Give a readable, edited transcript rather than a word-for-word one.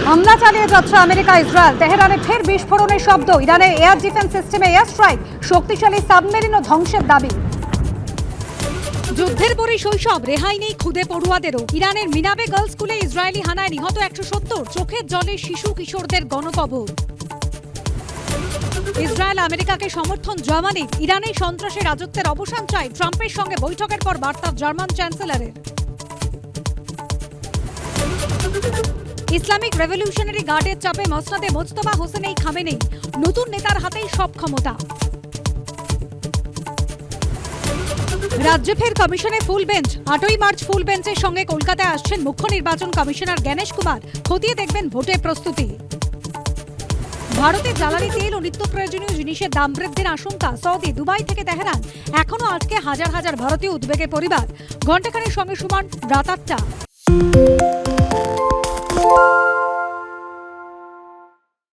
হামলা চালিয়ে যাচ্ছে আমেরিকা ইসরায়েল। তেহরানে ফের বিস্ফোরণের শব্দ। ইরানের এয়ার ডিফেন্স সিস্টেমে এয়ার স্ট্রাইক, শক্তিশালী সাবমেরিন ও ধ্বংসের দাবি। যুদ্ধের পরে শৈশব, রেহাই নেই খুদে পড়ুয়াদেরও। ইরানের মিনাবে গার্লস স্কুলে ইসরায়েলি হানায় নিহত 170, চোখের জলে শিশু কিশোরদের গণকবর। ইসরায়েল আমেরিকাকে সমর্থন জার্মানির। ইরানের সন্ত্রাসী রাজত্বের অবসান চায়। ট্রাম্পের সঙ্গে বৈঠকের পর বার্তা জার্মান চ্যান্সেলরের। ইসলামিক রেভলিউশনারি গার্ডের চাপে মসনদে মোজতবা হোসেন খামেনেই, নতুন নেতার হাতেই সব ক্ষমতা। রাজ্যে ফের কমিশনে ফুল বেঞ্চ। 8ই মার্চ ফুল বেঞ্চের সঙ্গে কলকাতায় আসছেন মুখ্য নির্বাচন কমিশনার জ্ঞানেশ কুমার। খতিয়ে দেখবেন ভোটের প্রস্তুতি। ভারতে জ্বালানি তেল ও নিত্য প্রয়োজনীয় জিনিসের দাম বৃদ্ধির আশঙ্কা। সৌদি, দুবাই থেকে তেহরান, এখনো আজকে হাজার হাজার ভারতীয় উদ্বেগে পরিবার। ঘণ্টাখানেক সঙ্গে সমান রাত 8টা।